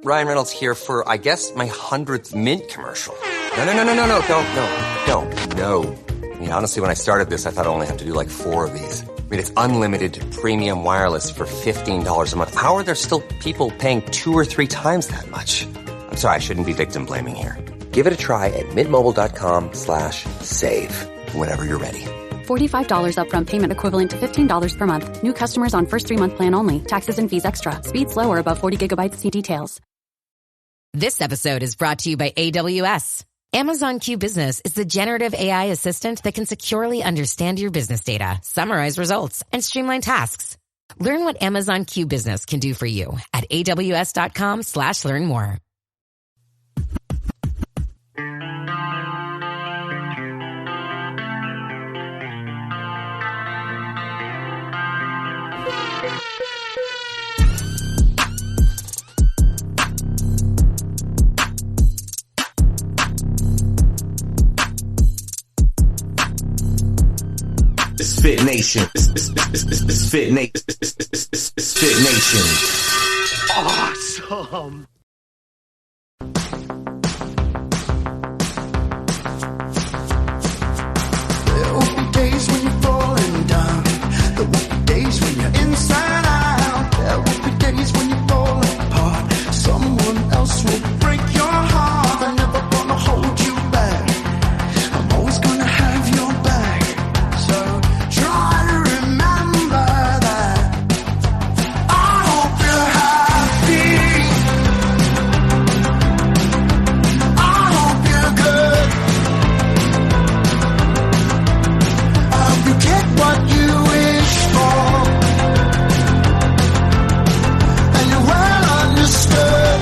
Ryan Reynolds here for, I guess, my 100th Mint commercial. No, don't. I mean, honestly, when I started this, I thought I only have to do like 4 of these. I mean, it's unlimited premium wireless for $15 a month. How are there still people paying 2 or 3 times that much? I'm sorry, I shouldn't be victim blaming here. Give it a try at mintmobile.com/save. Whenever you're ready. $45 upfront payment equivalent to $15 per month. New customers on first 3-month plan only. Taxes and fees extra. Speed slower above 40 gigabytes. See details. This episode is brought to you by AWS. Amazon Q Business is the generative AI assistant that can securely understand your business data, summarize results, and streamline tasks. Learn what Amazon Q Business can do for you at aws.com/learn more. It's Fit Nation. It's Fit Nation. It's Fit Nation. Awesome. There will be days when you're falling down. There will be days when you're inside out. There will be days when you fall apart. Someone else will break your heart. They're never gonna hold you back. I'm always gonna have your back. So try to remember that. I hope you're happy. I hope you're good. I hope you get what you wish for. And you're well understood.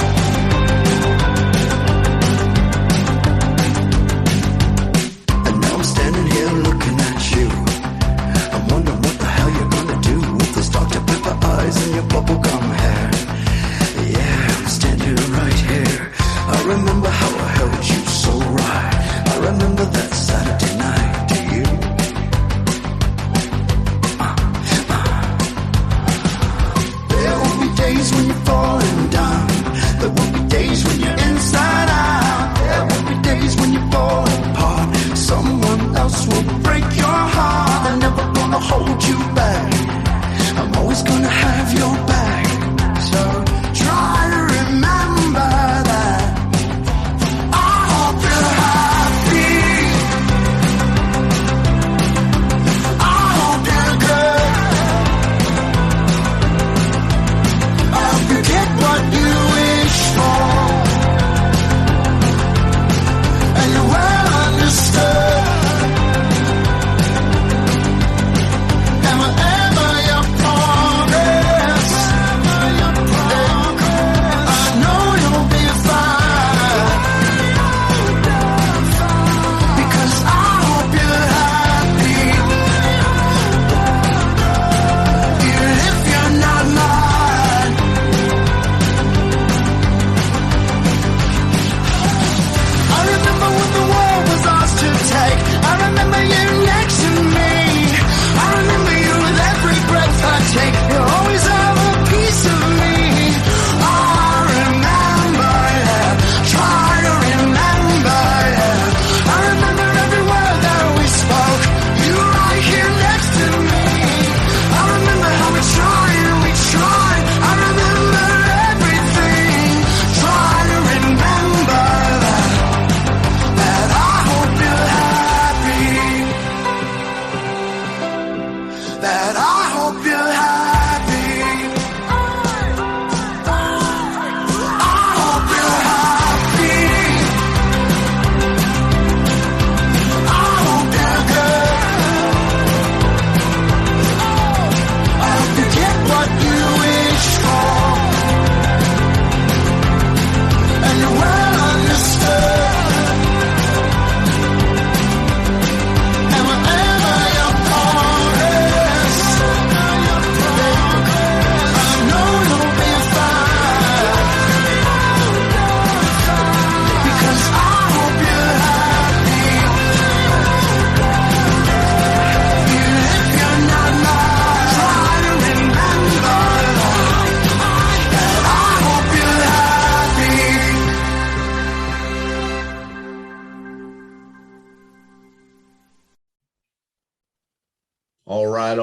All right.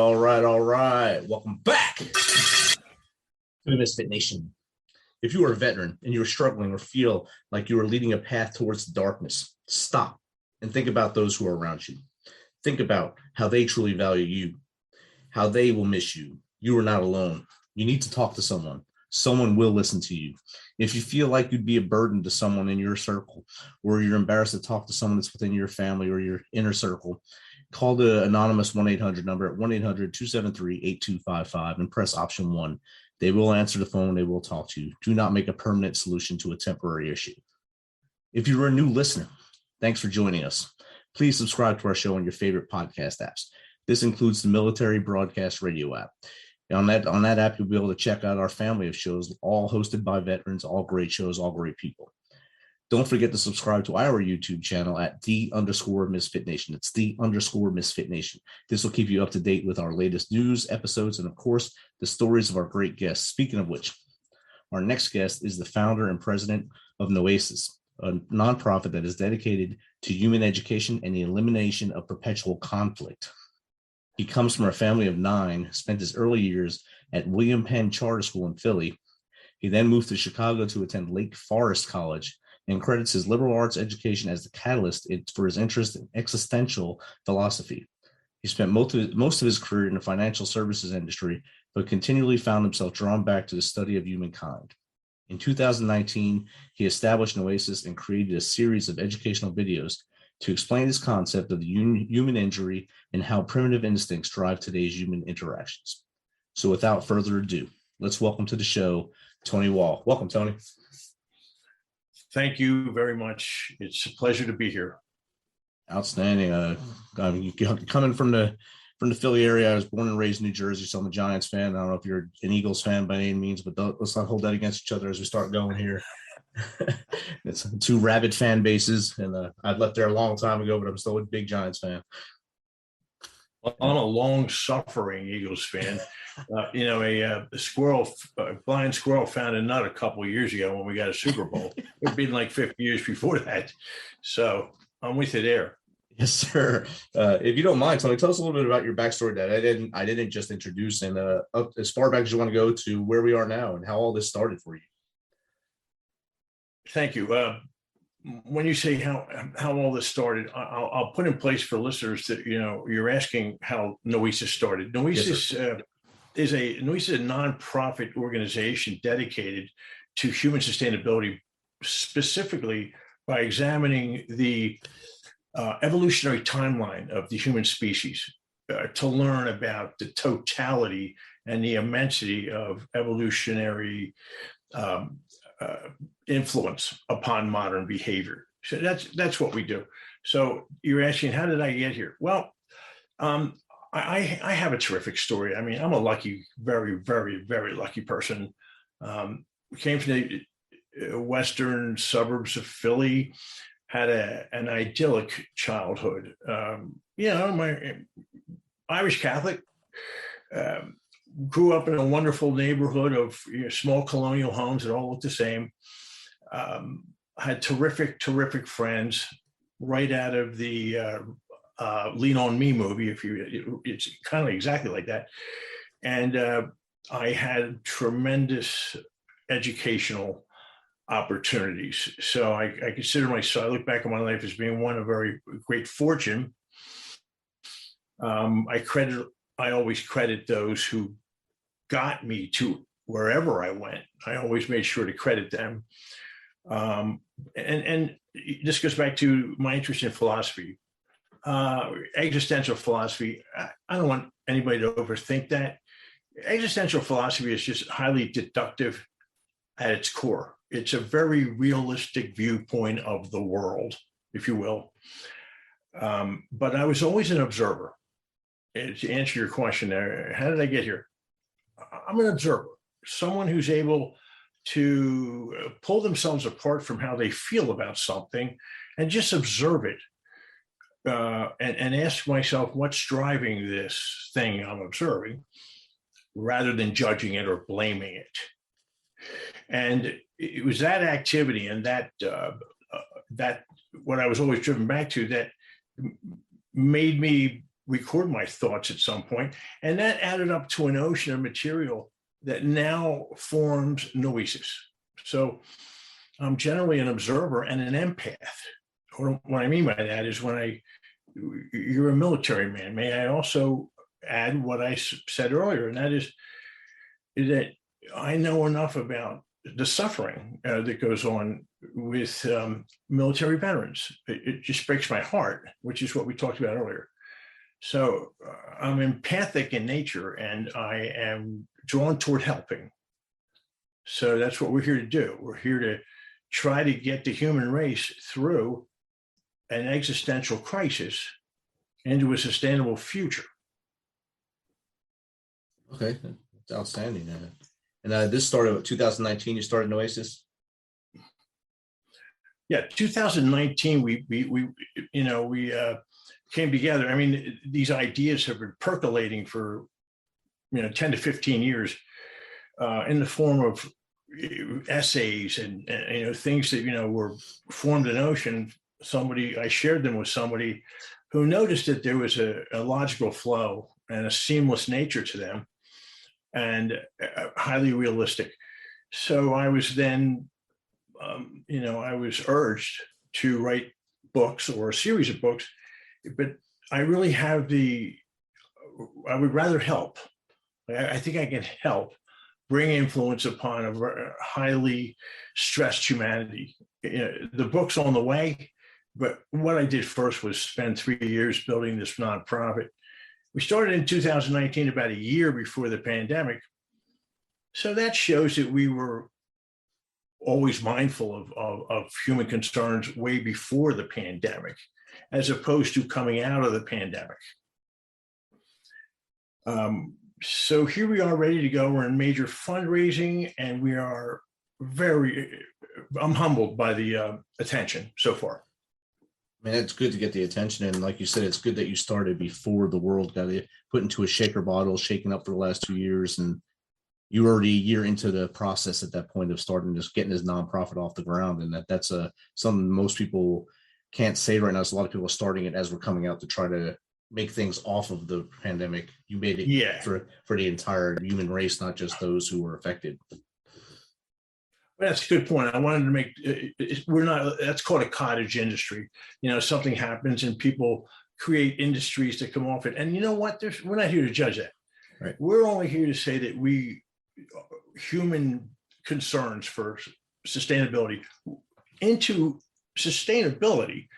Welcome back to the Misfit Nation. If you are a veteran and you're struggling or feel like you are leading a path towards the darkness, stop and think about those who are around you. Think about how they truly value you, how they will miss you. You are not alone. You need to talk to someone. Someone will listen to you. If you feel like you'd be a burden to someone in your circle, or you're embarrassed to talk to someone that's within your family or your inner circle, call the anonymous 1-800 number at 1-800-273-8255 and press option 1. They will answer the phone. They will talk to you. Do not make a permanent solution to a temporary issue. If you're a new listener, thanks for joining us. Please subscribe to our show on your favorite podcast apps. This includes the Military Broadcast Radio app. On that app, you'll be able to check out our family of shows, all hosted by veterans, all great shows, all great people. Don't forget to subscribe to our YouTube channel at _Misfit Nation. It's _Misfit Nation. This will keep you up to date with our latest news, episodes, and of course, the stories of our great guests. Speaking of which, our next guest is the founder and president of Noesis, a nonprofit that is dedicated to human education and the elimination of perpetual conflict. He comes from a family of 9, spent his early years at William Penn Charter School in Philly. He then moved to Chicago to attend Lake Forest College and credits his liberal arts education as the catalyst for his interest in existential philosophy. He spent most of his career in the financial services industry, but continually found himself drawn back to the study of humankind. In 2019, he established Noesis and created a series of educational videos to explain this concept of the human injury and how primitive instincts drive today's human interactions. So without further ado, let's welcome to the show, Tony Wall. Welcome, Tony. Thank you very much. It's a pleasure to be here. Outstanding. Coming from the Philly area, I was born and raised in New Jersey, so I'm a Giants fan. I don't know if you're an Eagles fan by any means, but let's not hold that against each other as we start going here. It's 2 rabid fan bases, and I've left there a long time ago, but I'm still a big Giants fan. Well, I'm a long-suffering Eagles fan. A blind squirrel found a nut a couple of years ago when we got a Super Bowl. It'd been like 50 years before that. So I'm with you there. Yes, sir. If you don't mind, Tony, tell us a little bit about your backstory that I didn't just introduce, and up as far back as you want to go to where we are now and how all this started for you. Thank you. When you say how all this started, I'll put in place for listeners that, you're asking how Noesis started. Noesis is a nonprofit organization dedicated to human sustainability, specifically by examining the evolutionary timeline of the human species to learn about the totality and the immensity of evolutionary influence upon modern behavior. So that's what we do. So you're asking, how did I get here? Well, I have a terrific story. I mean, I'm a lucky, very, very, very lucky person. We came from the western suburbs of Philly, had an idyllic childhood. My Irish Catholic, grew up in a wonderful neighborhood of small colonial homes that all looked the same. Had terrific friends right out of the Lean On Me movie. It's kind of exactly like that. And I had tremendous educational opportunities. So I consider myself, I look back on my life as being one of very great fortune. I always credit those who got me to wherever I went. I always made sure to credit them. And this goes back to my interest in philosophy, existential philosophy. I don't want anybody to overthink that. Existential philosophy is just highly deductive at its core. It's a very realistic viewpoint of the world, if you will. But I was always an observer. And to answer your question there, how did I get here? I'm an observer, someone who's able to pull themselves apart from how they feel about something and just observe it and ask myself, what's driving this thing I'm observing, rather than judging it or blaming it. And it was that activity and that what I was always driven back to that made me record my thoughts at some point. And that added up to an ocean of material that now forms Noesis. So I'm generally an observer and an empath. What I mean by that is you're a military man. May I also add what I said earlier, and that is that I know enough about the suffering that goes on with military veterans. It just breaks my heart, which is what we talked about earlier. So I'm empathic in nature, and I am drawn toward helping. So that's what we're here to do. We're here to try to get the human race through an existential crisis into a sustainable future. Okay, that's outstanding. And this started 2019. You started Noesis. Yeah, 2019. We came together. I mean, these ideas have been percolating for 10 to 15 years in the form of essays and things that were formed in ocean. I shared them with somebody who noticed that there was a logical flow and a seamless nature to them, and highly realistic. So I was then, I was urged to write books or a series of books, but I really I would rather help. I think I can help bring influence upon a highly stressed humanity. The book's on the way, but what I did first was spend 3 years building this nonprofit. We started in 2019, about a year before the pandemic. So that shows that we were always mindful of human concerns way before the pandemic, as opposed to coming out of the pandemic. So here we are ready to go. We're in major fundraising, and we are I'm humbled by the attention so far. Man, it's good to get the attention. And like you said, it's good that you started before the world got put into a shaker bottle, shaken up for the last 2 years. And you were already a year into the process at that point of starting, just getting his nonprofit off the ground. And that's something most people can't say right now. So a lot of people are starting it as we're coming out to try to make things off of the pandemic. You made it for the entire human race, not just those who were affected. That's a good point. I wanted to make, that's called a cottage industry. Something happens and people create industries that come off it. And you know what? We're not here to judge that. Right. We're only here to say that human concerns for sustainability into sustainability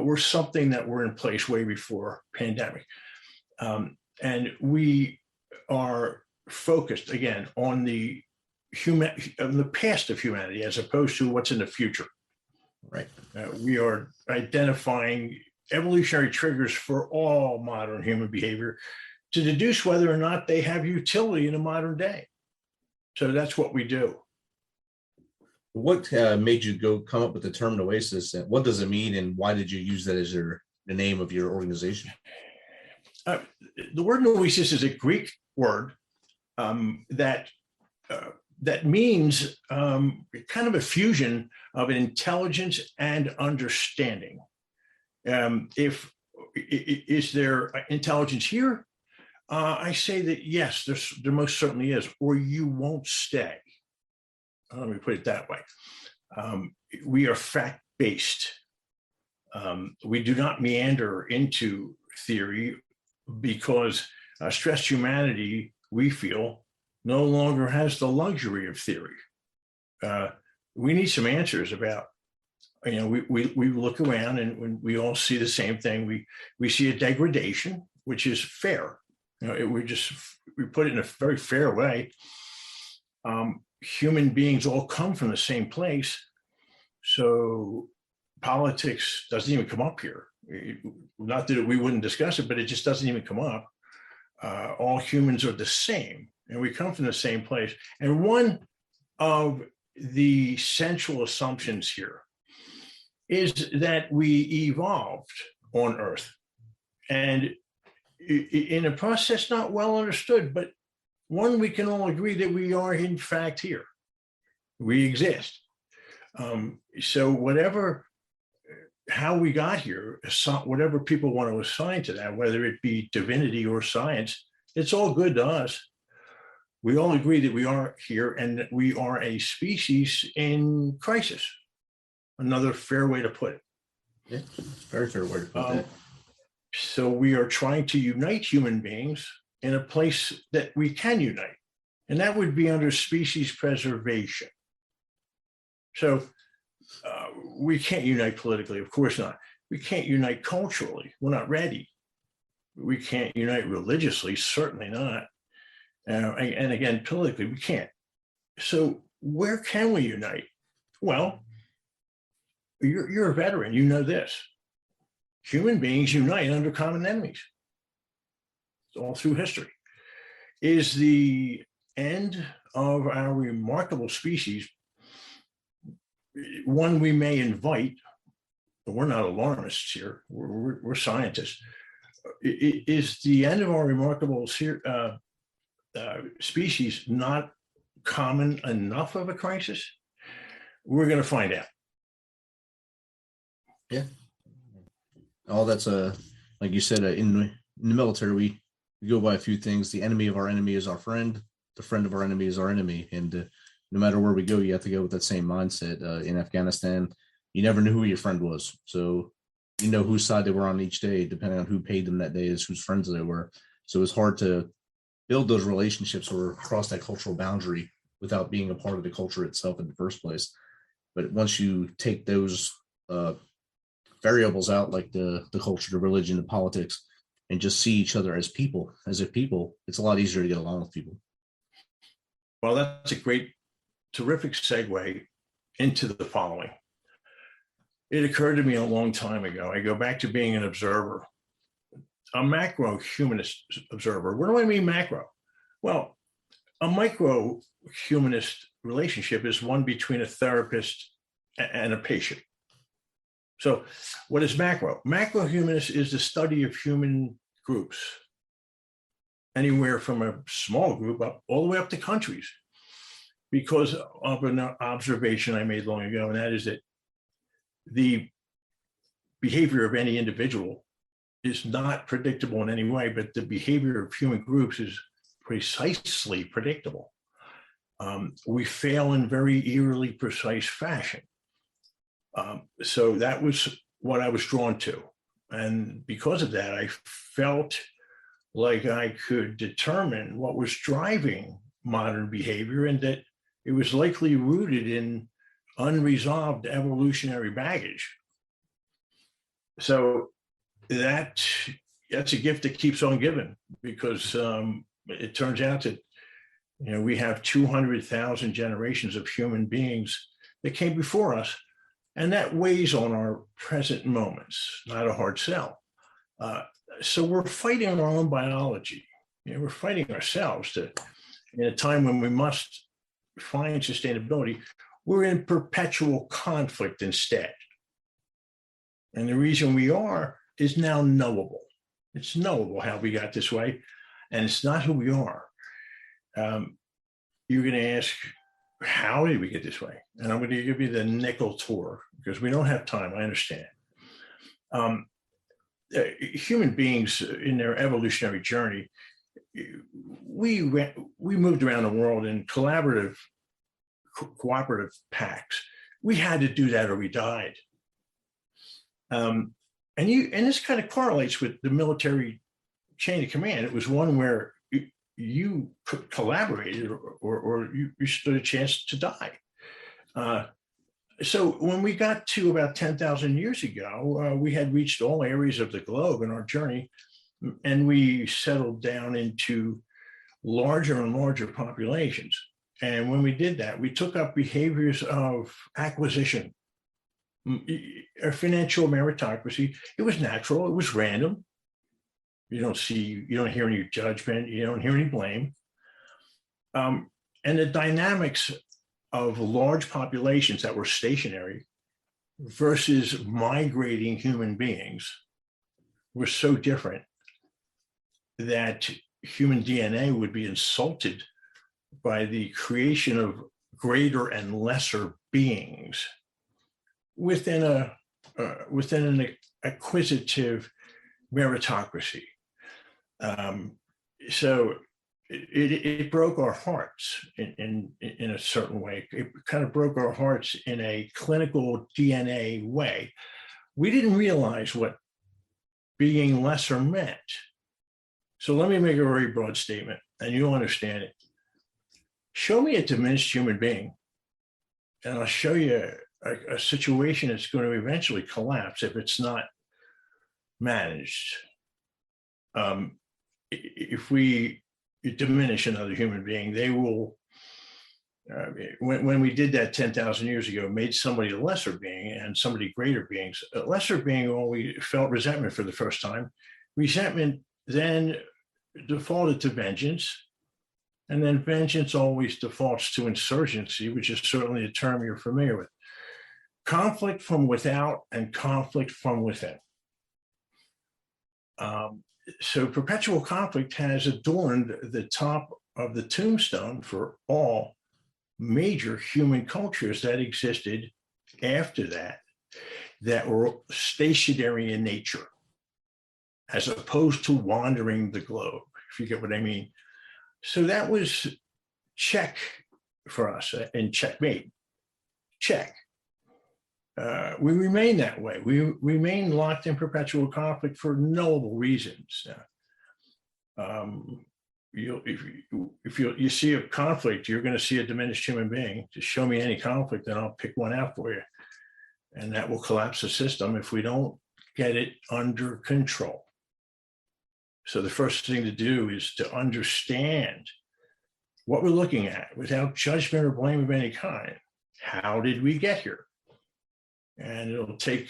were something that were in place way before pandemic. And we are focused, again, on the past of humanity as opposed to what's in the future. Right. We are identifying evolutionary triggers for all modern human behavior to deduce whether or not they have utility in a modern day. So that's what we do. What made you come up with the term Noesis? And what does it mean, and why did you use that as the name of your organization? The word Noesis is a Greek word that means kind of a fusion of an intelligence and understanding. Is there intelligence here? I say that yes, there most certainly is, or you won't stay. Let me put it that way. We are fact-based. We do not meander into theory because stressed humanity, we feel, no longer has the luxury of theory. We need some answers about, we look around and when we all see the same thing, we see a degradation, which is fair. We put it in a very fair way. Human beings all come from the same place. So politics doesn't even come up here. Not that we wouldn't discuss it, but it just doesn't even come up. All humans are the same, and we come from the same place. And one of the central assumptions here is that we evolved on Earth. And in a process not well understood, but one we can all agree that we are in fact here. We exist. So whatever how we got here, whatever people want to assign to that, whether it be divinity or science, it's all good to us. We all agree that we are here and that we are a species in crisis. Another fair way to put it. Yeah, very fair way to put that. So we are trying to unite human beings in a place that we can unite, and that would be under species preservation. So we can't unite politically, of course not. We can't unite culturally. We're not ready. We can't unite religiously, certainly not. And again, politically, we can't. So where can we unite? Well, you're a veteran. You know this. Human beings unite under common enemies. It's all through history. Is the end of our remarkable species one we may invite? But we're not alarmists here. We're scientists. Is the end of our remarkable species not common enough of a crisis? We're going to find out. Yeah. All that's like you said, in the military, we go by a few things. The enemy of our enemy is our friend. The friend of our enemy is our enemy. And no matter where we go, you have to go with that same mindset. In Afghanistan, you never knew who your friend was. So you know whose side they were on each day, depending on who paid them that day is whose friends they were. So it's hard to build those relationships or cross that cultural boundary without being a part of the culture itself in the first place. But once you take those variables out, like the culture, the religion, the politics, and just see each other as people, as if people, it's a lot easier to get along with people. Well, that's a great, terrific segue into the following. It occurred to me a long time ago. I go back to being an observer, a macro humanist observer. What do I mean macro? Well, a micro humanist relationship is one between a therapist and a patient. So what is macro? Macro humanist is the study of human groups, anywhere from a small group up all the way up to countries, because of an observation I made long ago, and that is that the behavior of any individual is not predictable in any way, but the behavior of human groups is precisely predictable. We fail in very eerily precise fashion. So that was what I was drawn to. And because of that, I felt like I could determine what was driving modern behavior and that it was likely rooted in unresolved evolutionary baggage. So that's a gift that keeps on giving, because it turns out that we have 200,000 generations of human beings that came before us, and that weighs on our present moments. Not a hard sell. So we're fighting our own biology. We're fighting ourselves in a time when we must find sustainability. We're in perpetual conflict instead. And the reason we are is now knowable. It's knowable how we got this way, and it's not who we are. You're going to ask, how did we get this way? And I'm going to give you the nickel tour, because we don't have time, I understand. Human beings in their evolutionary journey, we moved around the world in cooperative packs. We had to do that or we died. And this kind of correlates with the military chain of command. It was one where you collaborated or you stood a chance to die. So when we got to about 10,000 years ago, we had reached all areas of the globe in our journey, and we settled down into larger and larger populations. And when we did that, we took up behaviors of acquisition, financial meritocracy. It was natural. It was random. You don't hear any judgment. You don't hear any blame. And the dynamics of large populations that were stationary versus migrating human beings were so different that human DNA would be insulted by the creation of greater and lesser beings within a within an acquisitive meritocracy. So it broke our hearts in a certain way. It kind of broke our hearts in a clinical DNA way. We didn't realize what being lesser meant. So let me make a very broad statement, and you'll understand it. Show me a diminished human being, and I'll show you a situation that's going to eventually collapse if it's not managed. If we diminish another human being, they will, when we did that 10,000 years ago, made somebody a lesser being and somebody greater beings. A lesser being, when we felt resentment for the first time, resentment then defaulted to vengeance. And then vengeance always defaults to insurgency, which is certainly a term you're familiar with. Conflict from without and conflict from within. So perpetual conflict has adorned the top of the tombstone for all major human cultures that existed after that were stationary in nature, as opposed to wandering the globe, if you get what I mean. So that was check for us, and checkmate, check. We remain that way. We remain locked in perpetual conflict for knowable reasons. If you see a conflict, you're going to see a diminished human being. Just show me any conflict, and I'll pick one out for you. And that will collapse the system if we don't get it under control. So the first thing to do is to understand what we're looking at without judgment or blame of any kind. How did we get here? And it'll take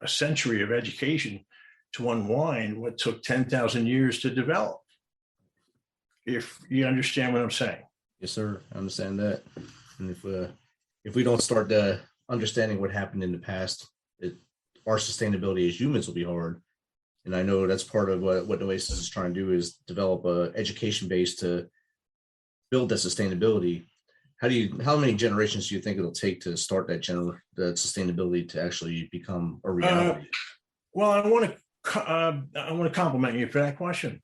a century of education to unwind what took 10,000 years to develop. If you understand what I'm saying. Yes, sir. I understand that. And if we don't start understanding what happened in the past, our sustainability as humans will be hard. And I know that's part of what Noesis is trying to do, is develop a education base to build that sustainability. How many generations do you think it'll take to start that sustainability to actually become a reality? Well, I want to compliment you for that question.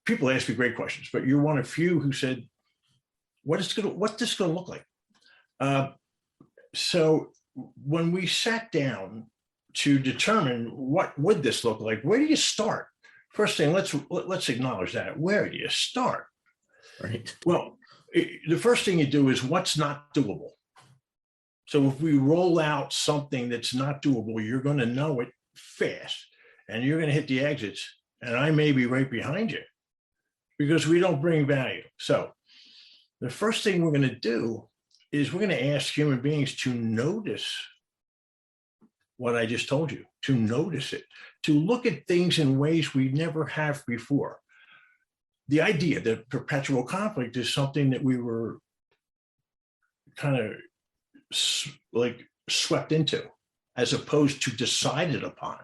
People ask me great questions, but you're one of few who said, "What's this going to look like?" So when we sat down to determine what would this look like, where do you start? First thing, let's acknowledge that. Where do you start? Right. Well, the first thing you do is what's not doable. So if we roll out something that's not doable, you're going to know it fast, and you're going to hit the exits, and I may be right behind you because we don't bring value. So the first thing we're going to do is we're going to ask human beings to notice what I just told you, to notice it, to look at things in ways we never have before. The idea that perpetual conflict is something that we were kind of like swept into, as opposed to decided upon.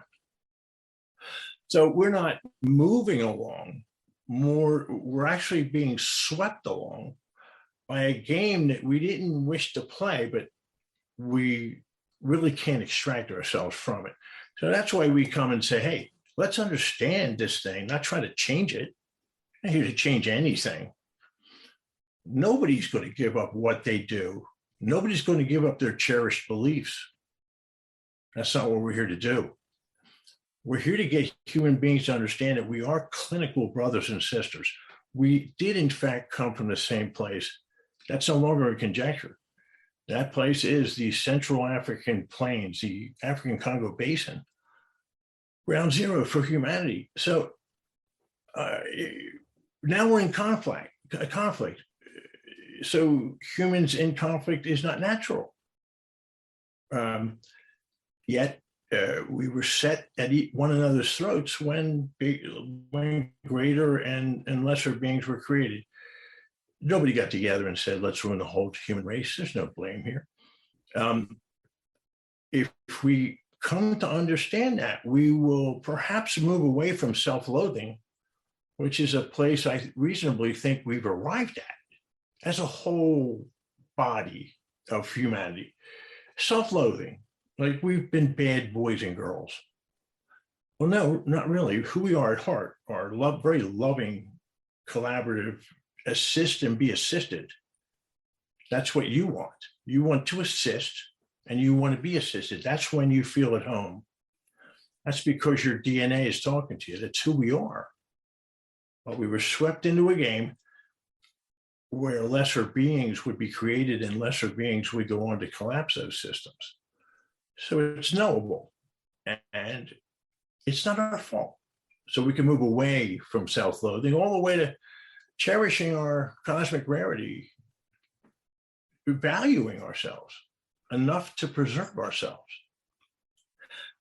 So we're not moving along, we're actually being swept along by a game that we didn't wish to play, but we really can't extract ourselves from it. So that's why we come and say, hey, let's understand this thing, not try to change it. I'm not here to change anything. Nobody's going to give up what they do. Nobody's going to give up their cherished beliefs. That's not what we're here to do. We're here to get human beings to understand that we are clinical brothers and sisters. We did, in fact, come from the same place. That's no longer a conjecture. That place is the Central African Plains, the African Congo Basin, ground zero for humanity. So now we're in conflict. So humans in conflict is not natural. Yet we were set at one another's throats when greater and lesser beings were created. Nobody got together and said, let's ruin the whole human race. There's no blame here. If we come to understand that, we will perhaps move away from self-loathing, which is a place I reasonably think we've arrived at as a whole body of humanity. Self-loathing, like we've been bad boys and girls. Well, no, not really. Who we are at heart are very loving, collaborative, assist and be assisted. That's what you want. You want to assist and you want to be assisted. That's when you feel at home. That's because your DNA is talking to you. That's who we are. But we were swept into a game where lesser beings would be created and lesser beings would go on to collapse those systems. So it's knowable and it's not our fault. So we can move away from self-loathing all the way to cherishing our cosmic rarity, valuing ourselves enough to preserve ourselves.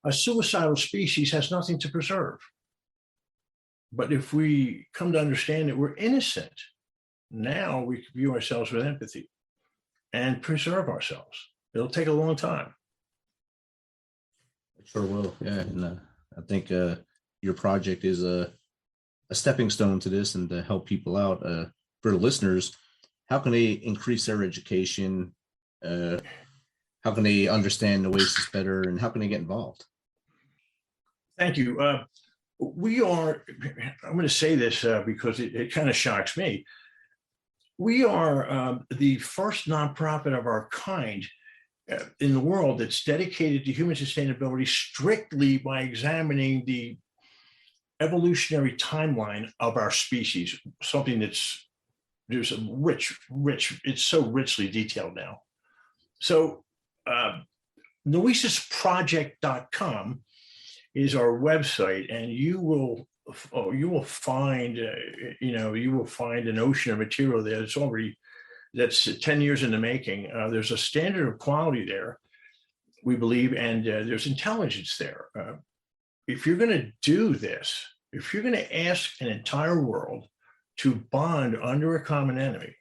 A suicidal species has nothing to preserve. But if we come to understand that we're innocent, now we can view ourselves with empathy and preserve ourselves. It'll take a long time. It sure will. Yeah. And I think your project is a stepping stone to this and to help people out. For the listeners, how can they increase their education? How can they understand Noesis better, and how can they get involved? Thank you. We are, I'm going to say this because it kind of shocks me. We are the first nonprofit of our kind in the world that's dedicated to human sustainability strictly by examining the evolutionary timeline of our species, something there's a rich, it's so richly detailed now. So noesisproject.com is our website, and you will find an ocean of material there that's 10 years in the making. There's a standard of quality there, we believe, and there's intelligence there. If you're going to do this, if you're going to ask an entire world to bond under a common enemy,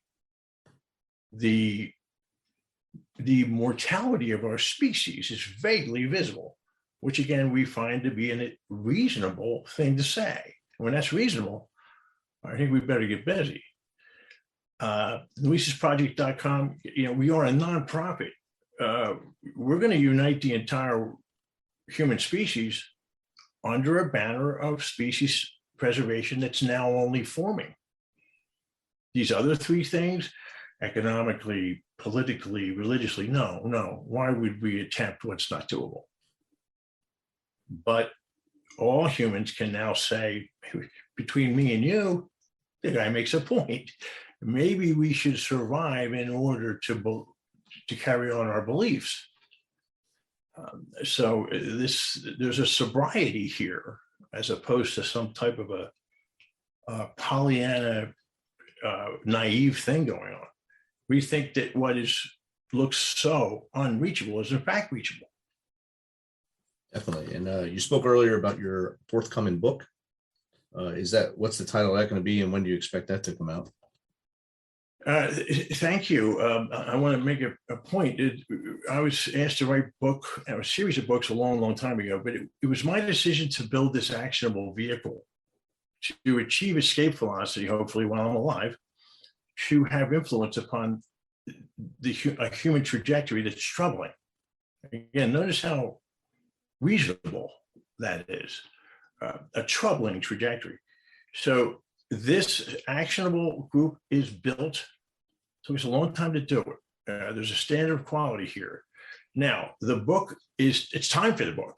the mortality of our species is vaguely visible, which again, we find to be a reasonable thing to say. When that's reasonable, I think we better get busy. Noesisproject.com, we are a nonprofit. We're going to unite the entire human species under a banner of species preservation that's now only forming. These other three things, economically, politically, religiously, no. Why would we attempt what's not doable? But all humans can now say, between me and you, the guy makes a point. Maybe we should survive in order to carry on our beliefs. So there's a sobriety here, as opposed to some type of a Pollyanna naive thing going on. We think that what looks so unreachable is in fact reachable. Definitely. And you spoke earlier about your forthcoming book. What's the title of that going to be, and when do you expect that to come out? Thank you. I want to make a point. I was asked to write a series of books a long time ago, but it was my decision to build this actionable vehicle to achieve escape velocity, hopefully while I'm alive, to have influence upon a human trajectory that's troubling. Again, notice how reasonable that is, a troubling trajectory. So this actionable group is built. It took us a long time to do it. There's a standard of quality here. Now, the book it's time for the book.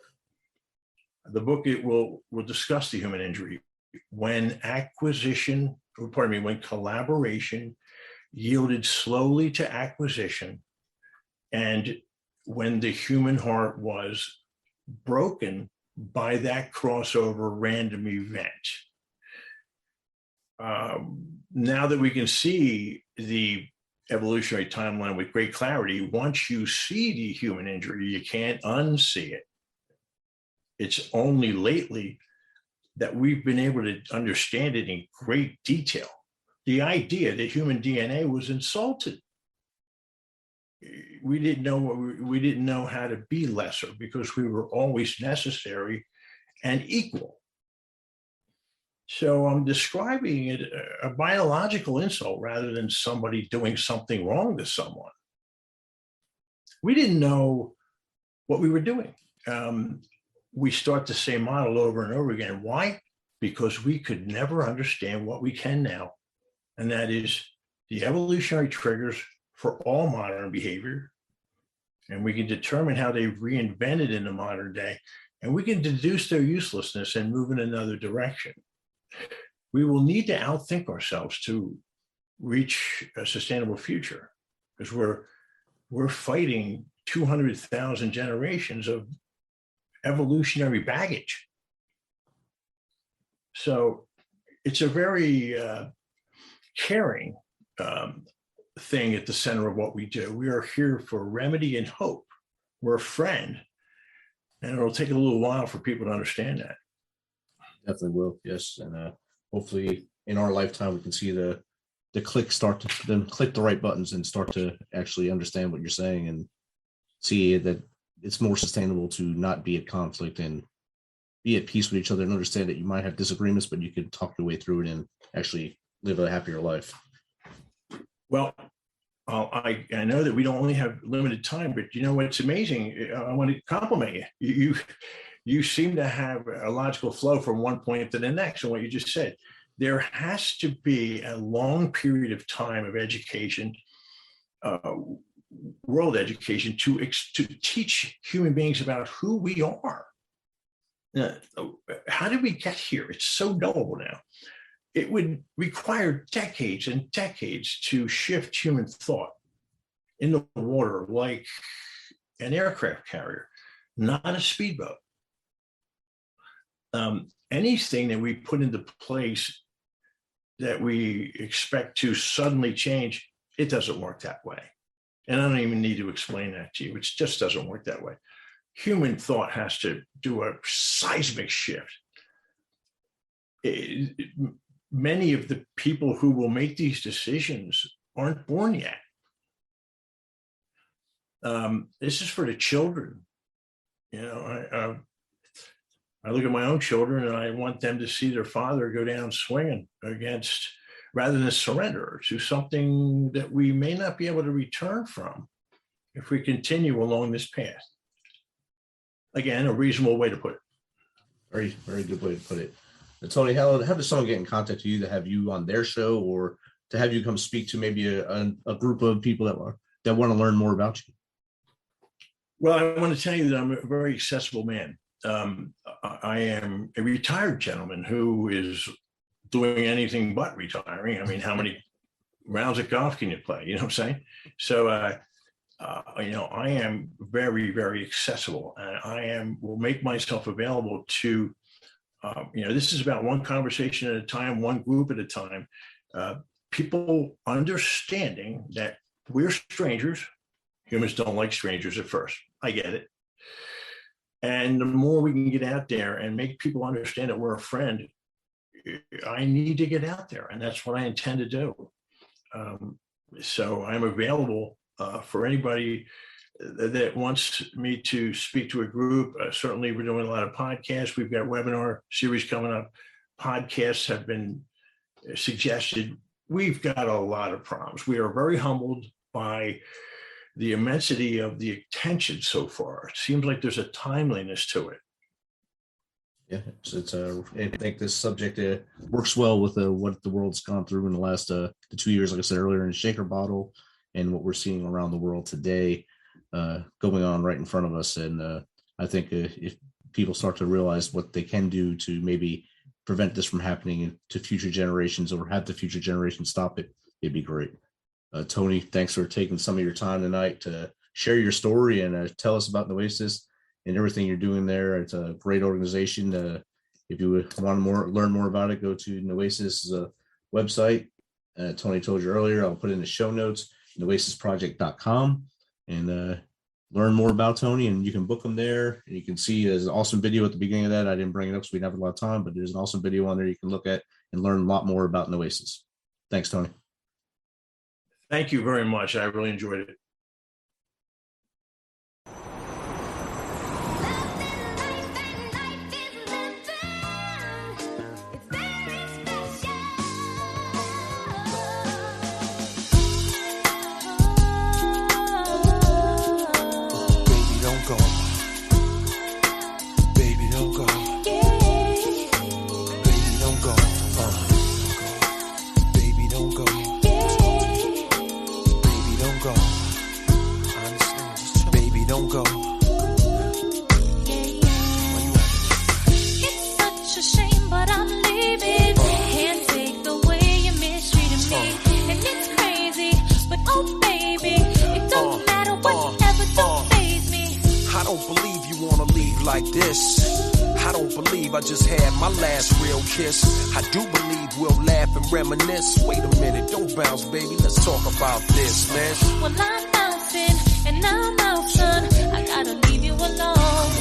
The book, will discuss the human injury when collaboration yielded slowly to acquisition, and when the human heart was broken by that crossover random event. Now that we can see the evolutionary timeline with great clarity, once you see the human injury, you can't unsee it. It's only lately that we've been able to understand it in great detail. The idea that human DNA was insulted. We didn't know how to be lesser because we were always necessary and equal. So I'm describing it a biological insult rather than somebody doing something wrong to someone. we didn't know what we were doing. We start the same model over and over again. Why? Because we could never understand what we can now, and that is the evolutionary triggers for all modern behavior. And we can determine how they've reinvented in the modern day, and we can deduce their uselessness and move in another direction. We will need to outthink ourselves to reach a sustainable future, because we're fighting 200,000 generations of evolutionary baggage. So it's a very caring thing at the center of what we do. We are here for remedy and hope. We're a friend, and it'll take a little while for people to understand that. Definitely will, yes. And hopefully in our lifetime we can see the click start to then click the right buttons and start to actually understand what you're saying, and see that it's more sustainable to not be at conflict and be at peace with each other, and understand that you might have disagreements, but you can talk your way through it and actually live a happier life. Well, I know that we don't only have limited time, but you know what's amazing? I want to compliment you. You seem to have a logical flow from one point to the next. And what you just said, there has to be a long period of time of education, world education, to teach human beings about who we are. Now, how did we get here? It's so knowable now. It would require decades and decades to shift human thought in the water like an aircraft carrier, not a speedboat. Anything that we put into place that we expect to suddenly change, it doesn't work that way. And I don't even need to explain that to you. It just doesn't work that way. Human thought has to do a seismic shift. Many of the people who will make these decisions aren't born yet. This is for the children. You know, I look at my own children and I want them to see their father go down swinging against, rather than surrender to something that we may not be able to return from if we continue along this path. Again, a reasonable way to put it. Very, very good way to put it. Tony, how does someone get in contact with you to have you on their show, or to have you come speak to maybe a group of people that want to learn more about you? Well, I want to tell you that I'm a very accessible man. I am a retired gentleman who is doing anything but retiring. I mean, how many rounds of golf can you play? You know what I'm saying? So, I am very, very accessible, and will make myself available to, this is about one conversation at a time, one group at a time. People understanding that we're strangers. Humans don't like strangers at first. I get it. And the more we can get out there and make people understand that we're a friend, I need to get out there. And that's what I intend to do. So I'm available for anybody that wants me to speak to a group. Certainly, we're doing a lot of podcasts. We've got webinar series coming up. Podcasts have been suggested. We've got a lot of problems. We are very humbled by the immensity of the attention so far. It seems like there's a timeliness to it. Yeah, I think this subject works well with what the world's gone through in the last the 2 years, like I said earlier, in Shaker Bottle, and what we're seeing around the world today going on right in front of us. And I think if people start to realize what they can do to maybe prevent this from happening to future generations, or have the future generations stop it, it'd be great. Tony, thanks for taking some of your time tonight to share your story and tell us about Noesis and everything you're doing there. It's a great organization. If you want to learn more about it, go to Noesis' website. Tony told you earlier, I'll put it in the show notes, noesisproject.com, and learn more about Tony, and you can book him there. And you can see there's an awesome video at the beginning of that. I didn't bring it up because we didn't have a lot of time, but there's an awesome video on there you can look at and learn a lot more about Noesis. Thanks, Tony. Thank you very much. I really enjoyed it. don't go. I understand. Just chill. Baby, don't go. It's such a shame, but I'm leaving. Can't take the way you're mistreating me. And it's crazy, but oh baby, it don't matter whatever, don't faze me. I don't believe you wanna leave like this. I don't believe I just had my last real kiss. I do believe we'll laugh and reminisce. Wait a minute, don't bounce, baby. Let's talk about this, man. Well, I'm bouncing and I'm out, son. I gotta leave you alone.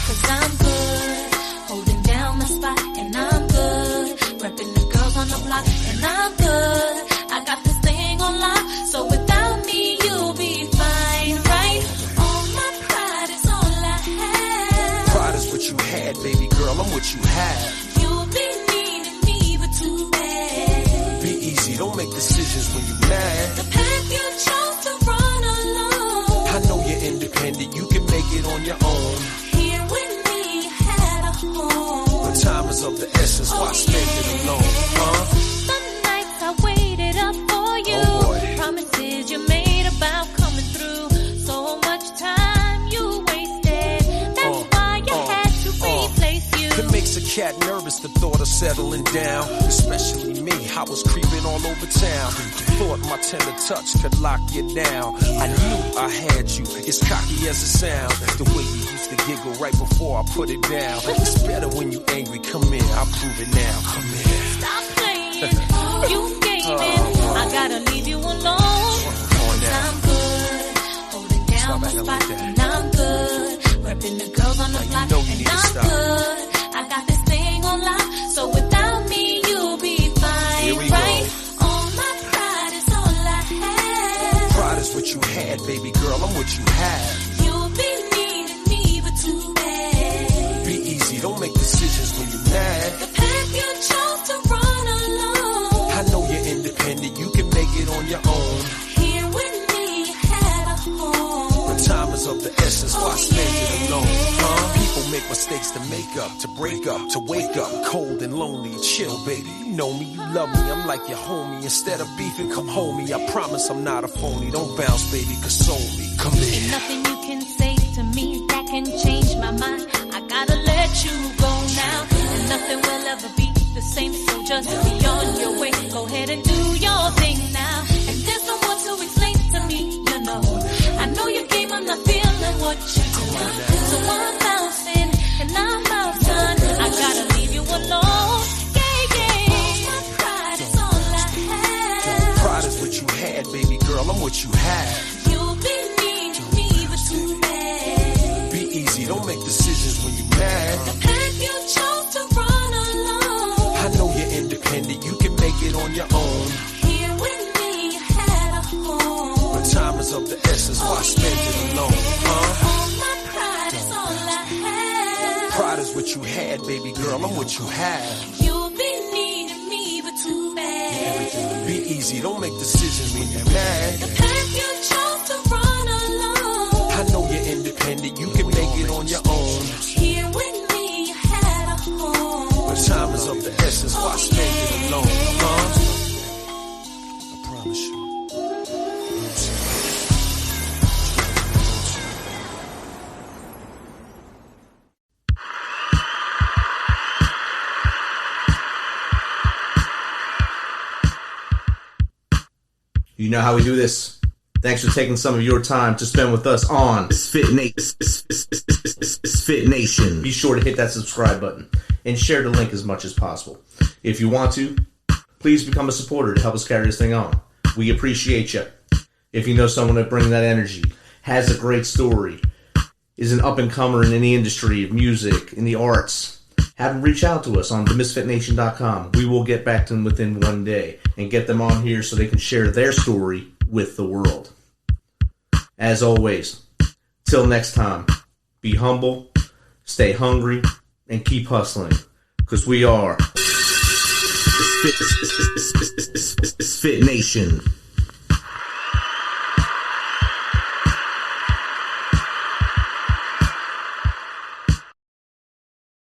Cause I'm good, holding down the spot, and I'm good. Repping the girls on the block, and I'm good. I got this thing on lock, so without me, you'll be fine, right? All my pride is all I have. Pride is what you had, baby girl, I'm what you have. You'll be needing me, but too bad. Be easy, don't make decisions when you're mad. The path you chose to run alone. I know you're independent, you can make it on your own. Here with me, you had a home. But time is of the essence, why spend it alone, huh? The nights I waited up for you. Oh boy. Promises you made about coming through. So much time you wasted. That's why you had to replace you. It makes a cat nervous, the thought of settling down. Especially me, I was creeping all over town. Thought my tender touch could lock you down. I knew I had you, as cocky as it sounds. The way you used to giggle right before I put it down. It's better when you angry, come in, I'll prove it now. Come in. Stop playing, you gaming. I gotta leave you alone. Cause I'm good, holding down the spot, and I'm good. Repping the girls on the block, and I'm good. I got this thing on lock, so without me, you'll be fine, right? All my pride is all I have. Pride is what you had, baby girl, I'm what you have. You'll be needing me, but too bad. Be easy, don't make decisions when you're mad. The path you chose to run alone. I know you're independent, you can make it on your own. Here with me, you had a home. But time is of the essence, why spend it alone, huh? People make mistakes to make up, to break up, to wake up cold and lonely. Chill, baby, you know me, you love me, I'm like your homie. Instead of beefing, come home me. I promise I'm not a phony. Don't bounce, baby, console me. Come in. There's nothing you can say to me that can change my mind. I gotta let you go now. And nothing will ever be the same, so just be on your way. Go ahead and do your thing now. And there's no more to explain to me, you know. I know your game, I'm not feeling what you do. So I'm bouncing and I'm out, son. I gotta leave you alone. My pride is all I have. Pride is what you had, baby girl, I'm what you have. You'll be needing me, but too bad. Be easy, don't make decisions when you're mad. The path you chose to run alone. I know you're independent, you can make it on your own. Here with me, you had a home. But time is of the essence, why spend it alone, huh? All my pride is all I have. Pride is what you had, baby girl, I'm what you have. You'll be needing me, but too bad. Be easy, don't make decisions when you're mad. The path you chose to run alone. I know you're independent, you can make it on your own. Here with me, you had a home. But time is of the essence, why spend it alone, huh? I promise you. You know how we do this. Thanks for taking some of your time to spend with us on Spit Nation. Be sure to hit that subscribe button and share the link as much as possible. If you want to, please become a supporter to help us carry this thing on. We appreciate you. If you know someone that brings that energy, has a great story, is an up-and-comer in the industry of music, in the arts, have them reach out to us on themisfitnation.com. We will get back to them within one day and get them on here so they can share their story with the world. As always, till next time, be humble, stay hungry, and keep hustling. Because we are Spit Nation.